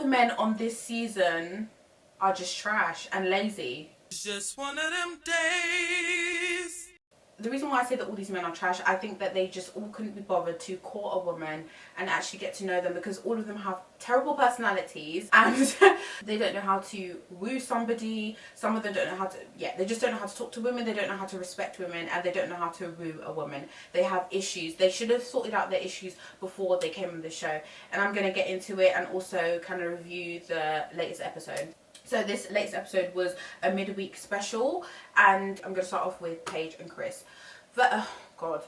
the men on this season are just trash and lazy. It's just one of them days. The reason why I say that all these men are trash, I think that they just all couldn't be bothered to court a woman and actually get to know them, because all of them have terrible personalities and they don't know how to woo somebody. Some of them don't know how to, they just don't know how to talk to women, they don't know how to respect women, and they don't know how to woo a woman. They have issues. They should have sorted out their issues before they came on the show, and I'm going to get into it and also kind of review the latest episode. So this latest episode was a midweek special, and I'm going to start off with Paige and Chris. But, oh God,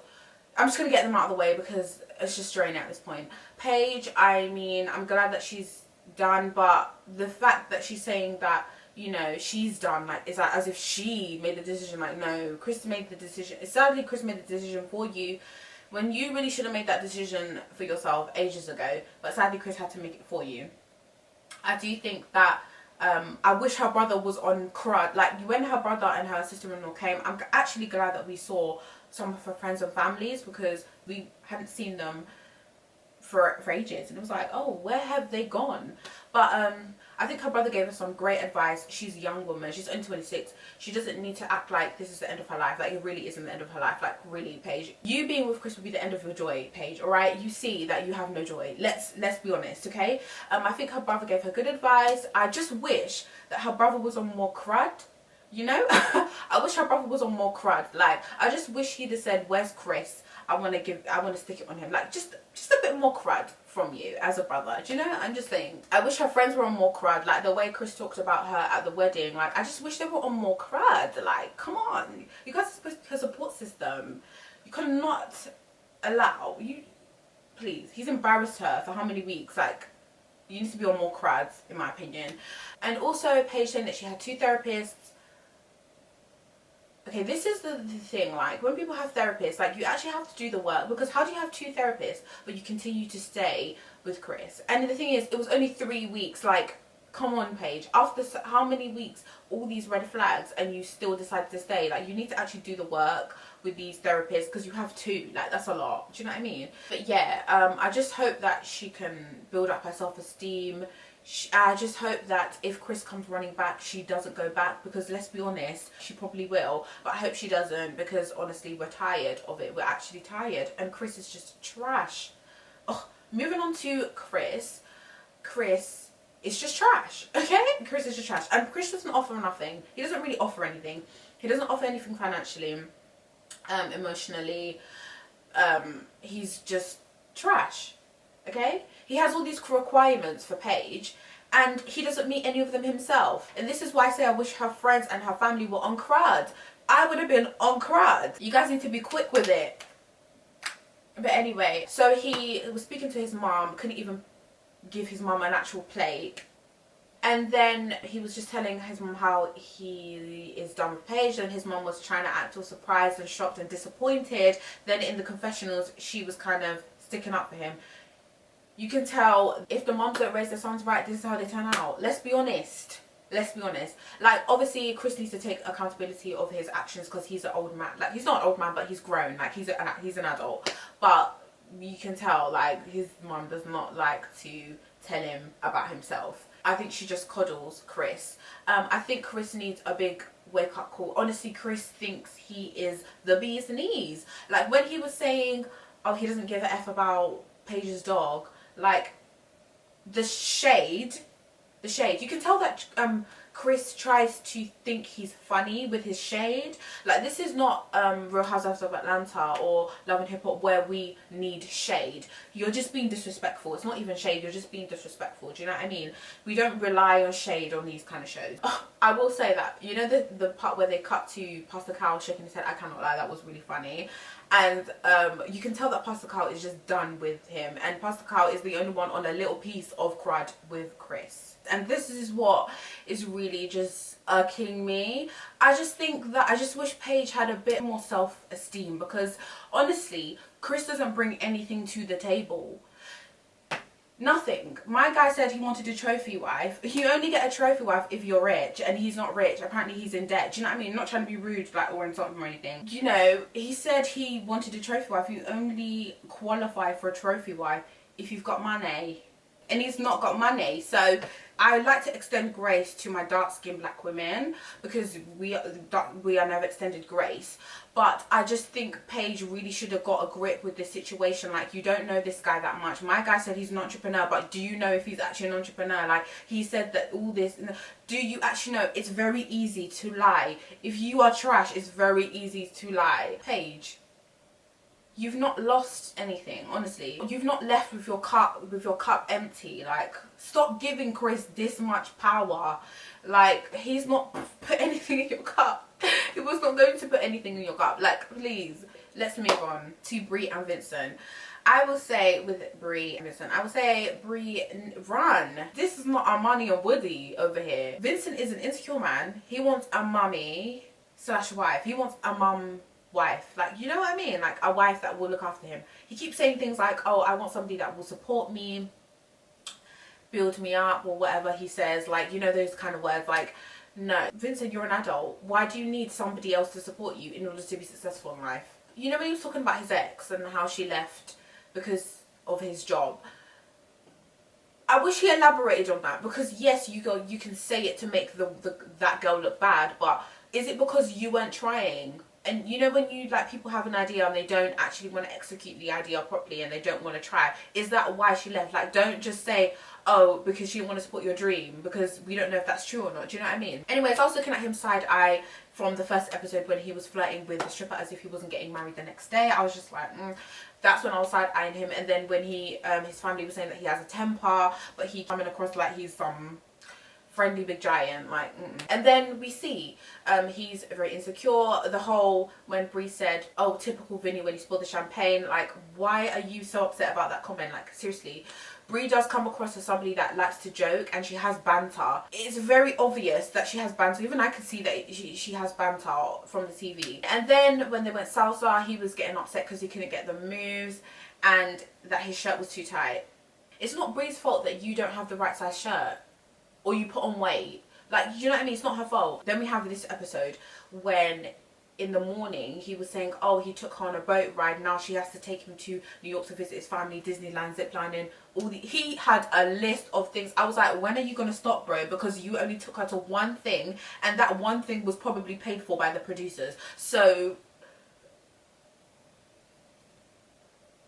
I'm just going to get them out of the way because it's just draining at this point. Paige, I mean, I'm glad that she's done, but the fact that she's saying that, you know, she's done, like, is that as if she made the decision? Like, no, Chris made the decision. Sadly, Chris made the decision for you when you really should have made that decision for yourself ages ago, but sadly Chris had to make it for you. I do think that I wish her brother was on crud. Like, when her brother and her sister-in-law came, I'm actually glad that we saw some of her friends and families, because we hadn't seen them for ages, and it was like, oh, where have they gone? But I think her brother gave her some great advice. She's a young woman, she's only 26. She doesn't need to act like this is the end of her life. Like, it really isn't the end of her life. Like, really, Paige, you being with Chris would be the end of your joy, Paige. All right, you see that you have no joy. Let's be honest, okay? I think her brother gave her good advice. I just wish that her brother was on more crud, you know. I wish her brother was on more crud. Like, I just wish he'd have said, where's Chris? I want to stick it on him. Like, just a bit more crud from you as a brother. Do you know? I'm just saying. I wish her friends were on more crud. Like, the way Chris talked about her at the wedding. Like, I just wish they were on more crud. Like, come on. You guys are supposed to be a support system. You cannot allow you. Please. He's embarrassed her for how many weeks? Like, you need to be on more crud, in my opinion. And also, Paige saying that she had 2 therapists. Okay, this is the thing, like, when people have therapists, like, you actually have to do the work, because how do you have 2 therapists but you continue to stay with Chris? And the thing is, it was only 3 weeks. Like, come on, Paige, after how many weeks, all these red flags, and you still decided to stay? Like, you need to actually do the work with these therapists, because you have 2. Like, that's a lot. Do you know what I mean? But yeah, I just hope that she can build up her self-esteem. I just hope that if Chris comes running back, she doesn't go back, because let's be honest, she probably will, but I hope she doesn't, because honestly, we're tired of it. We're actually tired, and Chris is just trash. Oh, moving on to Chris. Chris is just trash, okay? Chris is just trash, and Chris doesn't offer nothing. He doesn't really offer anything. He doesn't offer anything financially, emotionally. He's just trash. Okay? He has all these requirements for Paige, and he doesn't meet any of them himself. And this is why I say I wish her friends and her family were on crud. I would have been on crud. You guys need to be quick with it. But anyway, so he was speaking to his mom, couldn't even give his mom an actual plate. And then he was just telling his mom how he is done with Paige, and his mom was trying to act all surprised and shocked and disappointed. Then in the confessionals, she was kind of sticking up for him. You can tell if the moms don't raise their sons right, this is how they turn out. Let's be honest. Let's be honest. Like, obviously, Chris needs to take accountability of his actions, because he's an old man. Like, he's not an old man, but he's grown. Like, he's an adult. But you can tell, like, his mom does not like to tell him about himself. I think she just coddles Chris. I think Chris needs a big wake-up call. Honestly, Chris thinks he is the bee's knees. Like, when he was saying, oh, he doesn't give a F about Paige's dog. Like, the shade, you can tell that Chris tries to think he's funny with his shade. Like, this is not Real Housewives of Atlanta or Love and Hip Hop, where we need shade. You're just being disrespectful. It's not even shade, you're just being disrespectful. Do you know what I mean? We don't rely on shade on these kind of shows. Oh, I will say that, you know, the part where they cut to Pastor Cal shaking his head, I cannot lie, that was really funny. And you can tell that Pastor Cal is just done with him, and Pastor Cal is the only one on a little piece of crud with Chris. And this is what is really just irking me. I just think that, I just wish Paige had a bit more self-esteem, because honestly, Chris doesn't bring anything to the table. Nothing. My guy said he wanted a trophy wife. You only get a trophy wife if you're rich, and he's not rich. Apparently he's in debt. Do you know what I mean? I'm not trying to be rude, like, or insult him or anything. You know, he said he wanted a trophy wife. You only qualify for a trophy wife if you've got money. and he's not got money. So I like to extend grace to my dark-skinned black women, because we are never extended grace. But I just think Paige really should have got a grip with this situation. Like, you don't know this guy that much. My guy said he's an entrepreneur, but do you know if he's actually an entrepreneur? Like, he said that all this, do you actually know? It's very easy to lie. If you are trash, it's very easy to lie. Paige, you've not lost anything, honestly. You've not left with your cup empty. Like, stop giving Chris this much power. Like, he's not put anything in your cup. He was not going to put anything in your cup. Like, please, let's move on to Brie and Vincent. I will say with Brie and Vincent, I will say, Brie, run. This is not Armani or Woody over here. Vincent is an insecure man. He wants a mummy / wife. He wants a mum wife. Like, you know what I mean? Like, a wife that will look after him. He keeps saying things like, oh, I want somebody that will support me, build me up, or whatever he says. Like, you know, those kind of words. Like, no, Vincent, you're an adult. Why do you need somebody else to support you in order to be successful in life? You know, when he was talking about his ex and how she left because of his job, I wish he elaborated on that, because yes, you can say it to make that girl look bad, but is it because you weren't trying? And you know, when you, like, people have an idea and they don't actually want to execute the idea properly and they don't want to try, is that why she left? Like, don't just say, oh, because she didn't want to support your dream, because we don't know if that's true or not. Do you know what I mean? Anyways, I was looking at him side eye from the first episode when he was flirting with the stripper as if he wasn't getting married the next day. I was just like, that's when I was side eyeing him. And then when he his family was saying that he has a temper, but he coming across like he's some friendly big giant, like, And then we see he's very insecure. The whole, when Brie said, oh, typical Vinny when he spilled the champagne, like, why are you so upset about that comment? Like, seriously, Brie does come across as somebody that likes to joke and she has banter. It's very obvious that she has banter. Even I can see that she has banter from the TV. And then when they went salsa, he was getting upset because he couldn't get the moves and that his shirt was too tight. It's not Brie's fault that you don't have the right size shirt or you put on weight. Like, you know what I mean? It's not her fault. Then we have this episode when in the morning he was saying, oh, he took her on a boat ride, now she has to take him to New York to visit his family, Disneyland, ziplining, he had a list of things. I was like, when are you gonna stop, bro? Because you only took her to one thing, and that one thing was probably paid for by the producers. So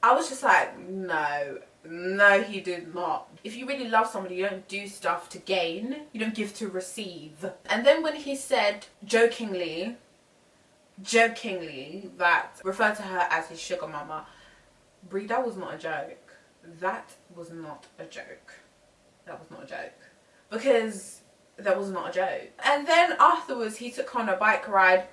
I was just like, no, he did not. If you really love somebody, you don't do stuff to gain, you don't give to receive. And then when he said jokingly that, referred to her as his sugar mama, Brie, that was not a joke. That was not a joke. That was not a joke. Because that was not a joke. And then afterwards, he took her on a bike ride,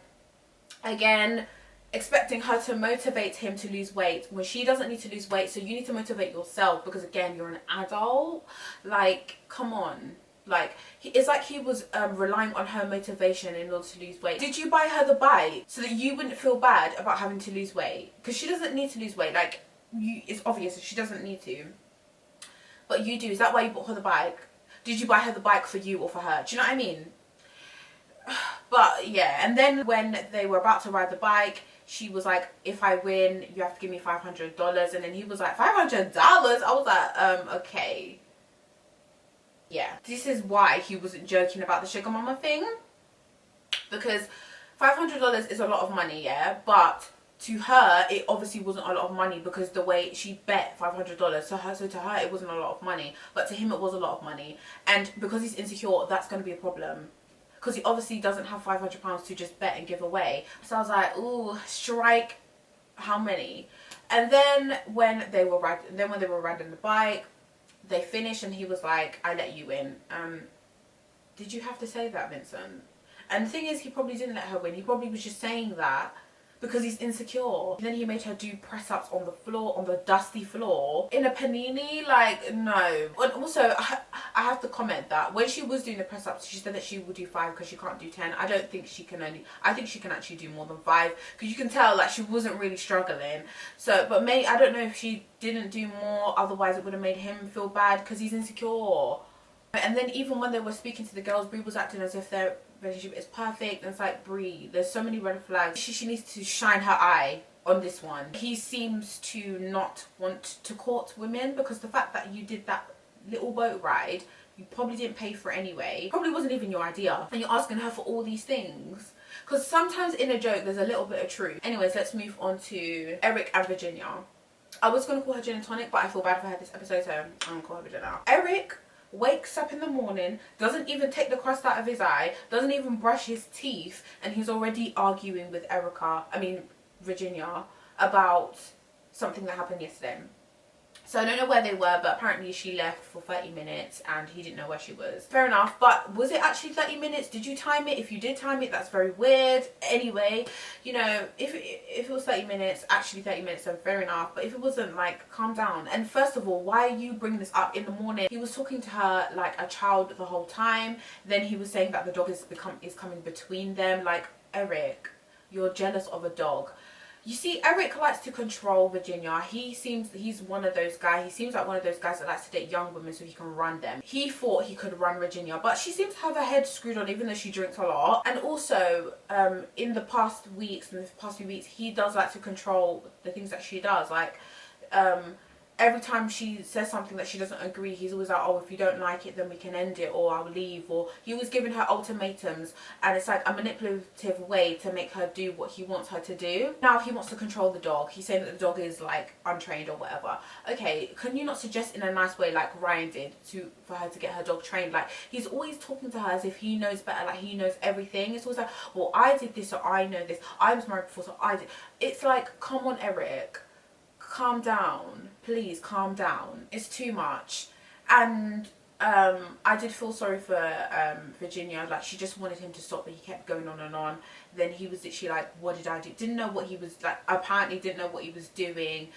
again, expecting her to motivate him to lose weight when she doesn't need to lose weight. So you need to motivate yourself, because again, you're an adult. Like, come on. Like, it's like he was relying on her motivation in order to lose weight. Did you buy her the bike so that you wouldn't feel bad about having to lose weight? Because she doesn't need to lose weight. Like, it's obvious that she doesn't need to, but you do. Is that why you bought her the bike? Did you buy her the bike for you or for her? Do you know what I mean? But yeah, and then when they were about to ride the bike, she was like, if I win, you have to give me $500. And then he was like, $500? I was like, okay. Yeah, this is why he wasn't joking about the sugar mama thing, because $500 is a lot of money, yeah, but to her it obviously wasn't a lot of money, because the way she bet $500 so to her it wasn't a lot of money, but to him it was a lot of money. And because he's insecure, that's going to be a problem, because he obviously doesn't have £500 to just bet and give away. So I was like, ooh, strike how many? And then when they were riding the bike, they finished and he was like, I let you win. Did you have to say that, Vincent? And the thing is, he probably didn't let her win. He probably was just saying that because he's insecure. And then he made her do press-ups on the floor, on the dusty floor, in a panini. Like, no. And also, I have to comment that when she was doing the press-ups, she said that she would do 5 because she can't do 10. I don't think she can I think she can actually do more than 5, because you can tell that she wasn't really struggling. So, but I don't know if she didn't do more, otherwise it would have made him feel bad because he's insecure. And then even when they were speaking to the girls, Brie was acting as if their relationship is perfect. And it's like, Brie, there's so many red flags. She needs to shine her eye on this one. He seems to not want to court women, because the fact that you did that little boat ride. You probably didn't pay for it anyway. Probably wasn't even your idea. And you're asking her for all these things. Because sometimes in a joke, there's a little bit of truth. Anyways, let's move on to Eric and Virginia. I was going to call her Gin and Tonic, but I feel bad for her this episode, so I'm going to call her Virginia. Eric wakes up in the morning, doesn't even take the crust out of his eye, doesn't even brush his teeth, and he's already arguing with Virginia, about something that happened yesterday. So I don't know where they were, but apparently she left for 30 minutes and he didn't know where she was. Fair enough, but was it actually 30 minutes? Did you time it? If you did time it, that's very weird. Anyway, you know, if it was 30 minutes, actually 30 minutes, then fair enough. But if it wasn't, like, calm down. And first of all, why are you bringing this up in the morning? He was talking to her like a child the whole time. Then he was saying that the dog is coming between them. Like, Eric, you're jealous of a dog. You see, Eric likes to control Virginia. He's one of those guys. He seems like one of those guys that likes to date young women so he can run them. He thought he could run Virginia, but she seems to have her head screwed on even though she drinks a lot. And also, in the past few weeks, he does like to control the things that she does. Like, every time she says something that she doesn't agree, he's always like, oh, if you don't like it, then we can end it, or I'll leave. Or he was giving her ultimatums, and it's like a manipulative way to make her do what he wants her to do. Now he wants to control the dog. He's saying that the dog is like untrained or whatever. Okay, can you not suggest in a nice way, like Ryan did, for her to get her dog trained? Like, he's always talking to her as if he knows better, like he knows everything. It's always like, well, I did this, so I know this. I was married before, so I did. It's like, come on, Eric. Calm down, please, calm down. It's too much. And I did feel sorry for Virginia. Like, she just wanted him to stop, but he kept going on and on. Then he was literally like, what did I do? Didn't know what he was, like, apparently didn't know what he was doing.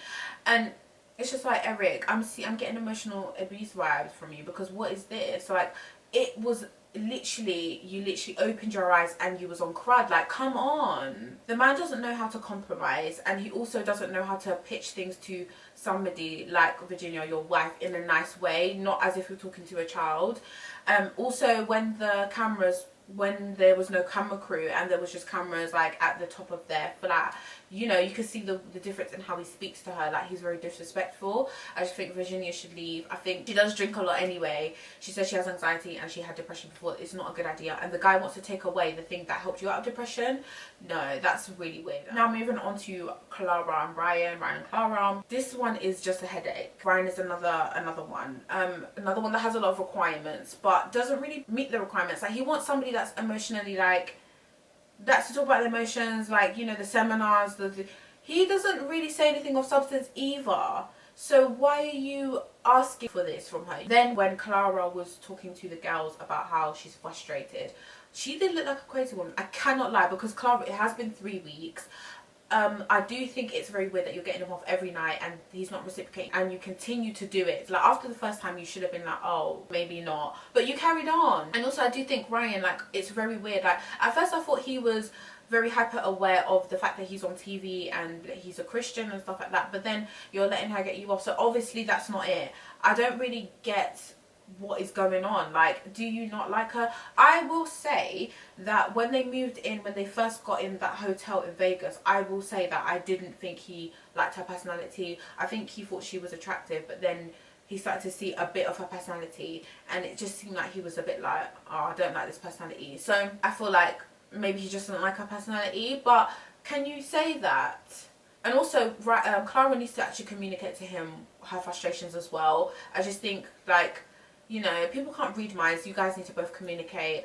And it's just like, Eric, I'm getting emotional abuse vibes from you, because what is this? Like, it was literally, you literally opened your eyes and you was on crud. Like, come on. The man doesn't know how to compromise, and he also doesn't know how to pitch things to somebody like Virginia, your wife, in a nice way, not as if you're talking to a child. Also, when there was no camera crew and there was just cameras like at the top of their flat, you know, you can see the difference in how he speaks to her. Like, he's very disrespectful. I just think Virginia should leave. I think she does drink a lot anyway. She says she has anxiety and she had depression before. It's not a good idea. And the guy wants to take away the thing that helped you out of depression. No, that's really weird. Now moving on to Clara and Ryan and Clara. This one is just a headache. Ryan is another one. Another one that has a lot of requirements but doesn't really meet the requirements. Like, he wants somebody that's emotionally, like, that's to talk about the emotions, like, you know, the seminars. He doesn't really say anything of substance either. So why are you asking for this from her? Then when Clara was talking to the girls about how she's frustrated, she did look like a crazy woman. I cannot lie, because Clara, it has been 3 weeks. I do think it's very weird that you're getting him off every night and he's not reciprocating, and you continue to do it. Like, after the first time you should have been like, oh, maybe not, but you carried on. And also, I do think Ryan, like, it's very weird. Like, at first I thought he was very hyper aware of the fact that he's on TV and he's a Christian and stuff like that, but then you're letting her get you off, so obviously that's not it. I don't really get what is going on. Like, do you not like her? I will say that when they moved in, when they first got in that hotel in Vegas, I will say that I didn't think he liked her personality. I think he thought she was attractive, but then he started to see a bit of her personality and it just seemed like he was a bit like, oh, I don't like this personality. So I feel like maybe he just doesn't like her personality. But can you say that? And also, Clara needs to actually communicate to him her frustrations as well. I just think, like, you know, people can't read minds. You guys need to both communicate.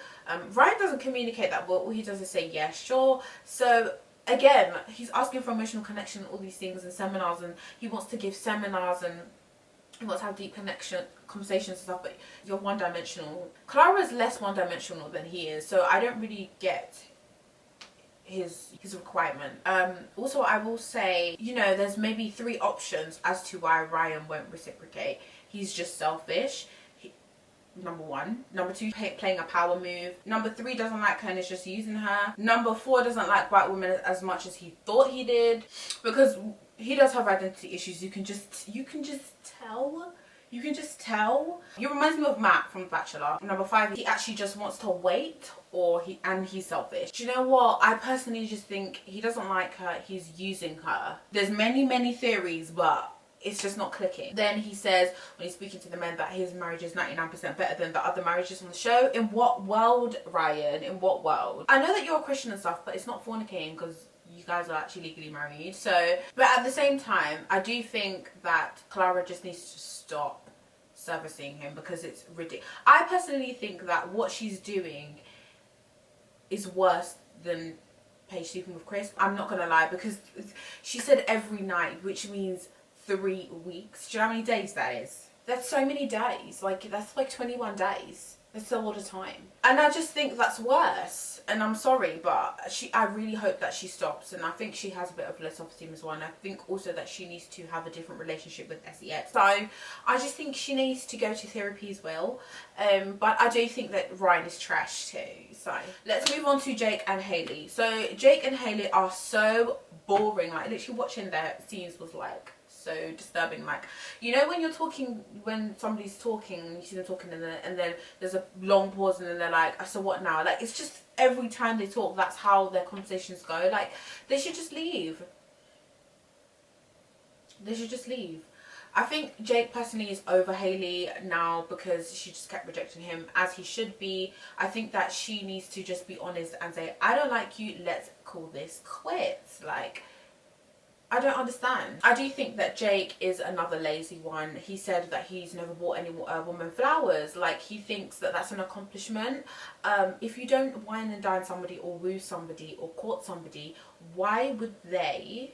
Ryan doesn't communicate that well. All he does is say, yeah, sure. So, again, he's asking for emotional connection, all these things, and seminars, and he wants to give seminars, and he wants to have deep conversations and stuff, but you're one-dimensional. Clara's less one-dimensional than he is, so I don't really get his requirement. Also, I will say, you know, there's maybe 3 options as to why Ryan won't reciprocate. He's just selfish. Number 1. Number 2, playing a power move. Number 3, doesn't like her and is just using her. Number 4, doesn't like white women as much as he thought he did, because he does have identity issues. You can just tell. You can just tell. He reminds me of Matt from The Bachelor. Number 5, he actually just wants to wait, and he's selfish. Do you know what? I personally just think he doesn't like her. He's using her. There's many theories, but it's just not clicking. Then he says, when he's speaking to the men, that his marriage is 99% better than the other marriages on the show. In what world, Ryan? In what world? I know that you're a Christian and stuff, but it's not fornicating because you guys are actually legally married. So, but at the same time, I do think that Clara just needs to stop servicing him because it's ridiculous. I personally think that what she's doing is worse than Paige sleeping with Chris. I'm not gonna lie, because she said every night, which means 3 weeks. Do you know how many days that is? That's so many days. Like, that's like 21 days. That's a lot of time. And I just think that's worse. And I'm sorry, but I really hope that she stops. And I think she has a bit of low self-esteem as well. And I think also that she needs to have a different relationship with SEX. So I just think she needs to go to therapy as well. But I do think that Ryan is trash too. So let's move on to Jake and Hailey. So Jake and Hailey are so boring. Like, literally watching their scenes was like so disturbing. Like, you know, when you're talking, when somebody's talking and you see them talking, and then there's a long pause and then they're like, so what now? Like, it's just every time they talk, that's how their conversations go. Like, they should just leave. They should just leave. I think Jake personally is over Hailey now because she just kept rejecting him, as he should be. I think that she needs to just be honest and say, I don't like you, let's call this quits. Like, I don't understand. I do think that Jake is another lazy one. He said that he's never bought any woman flowers. Like, he thinks that that's an accomplishment. If you don't wine and dine somebody or woo somebody or court somebody, why would they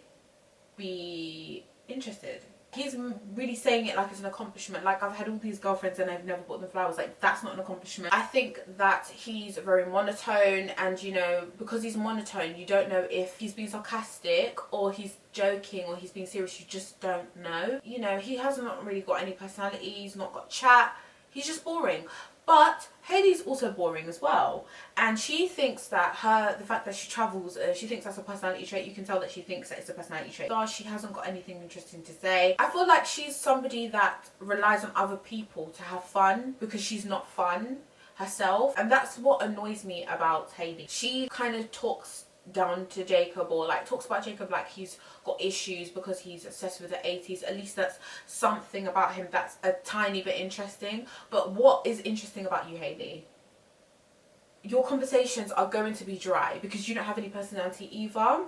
be interested? He's really saying it like it's an accomplishment. Like, I've had all these girlfriends and I've never bought them flowers. Like, that's not an accomplishment. I think that he's very monotone, and, you know, because he's monotone, you don't know if he's being sarcastic or he's joking or he's being serious. You just don't know. You know, he hasn't really got any personality. He's not got chat. He's just boring. But Hailey's also boring as well, and she thinks that the fact that she travels, she thinks that's a personality trait. You can tell that she thinks that it's a personality trait. She hasn't got anything interesting to say. I feel like she's somebody that relies on other people to have fun because she's not fun herself, and that's what annoys me about Hailey. She kind of talks down to Jacob, or like talks about Jacob like he's got issues because he's obsessed with the 80s. At least that's something about him that's a tiny bit interesting. But what is interesting about you, Hailey? Your conversations are going to be dry because you don't have any personality either.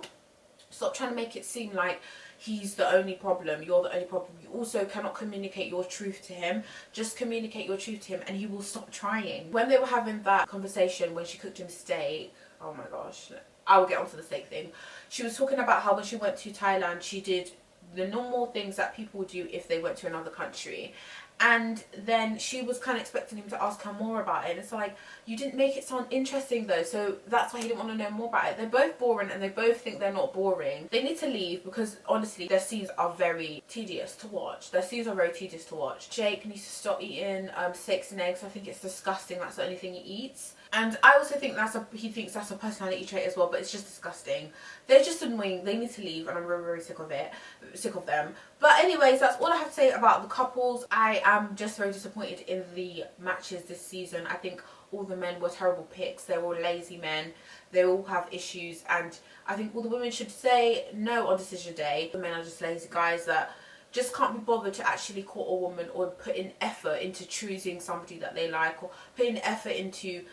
Stop trying to make it seem like he's the only problem, you're the only problem. You also cannot communicate your truth to him. Just communicate your truth to him and he will stop trying. When they were having that conversation, when she cooked him steak, oh my gosh, I will get onto the steak thing. She was talking about how when she went to Thailand, she did the normal things that people would do if they went to another country. And then she was kind of expecting him to ask her more about it. And it's like, you didn't make it sound interesting though. So that's why he didn't want to know more about it. They're both boring and they both think they're not boring. They need to leave because honestly, their scenes are very tedious to watch. Their scenes are very tedious to watch. Jake needs to stop eating steaks and eggs. I think it's disgusting. That's the only thing he eats. And I also think he thinks that's a personality trait as well, but it's just disgusting. They're just annoying. They need to leave, and I'm very, very sick of them. But anyways, that's all I have to say about the couples. I am just very disappointed in the matches this season. I think all the men were terrible picks. They're all lazy men. They all have issues, and I think all the women should say no on decision day. The men are just lazy guys that just can't be bothered to actually court a woman or put in effort into choosing somebody that they like, or put in effort into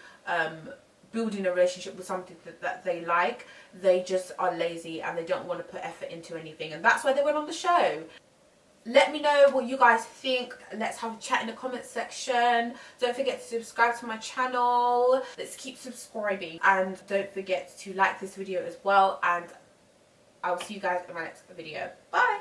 building a relationship with somebody that they like. They just are lazy and they don't want to put effort into anything, and that's why they went on the show. Let me know what you guys think. Let's have a chat in the comment section. Don't forget to subscribe to my channel. Let's keep subscribing, and don't forget to like this video as well, and I will see you guys in my next video. Bye.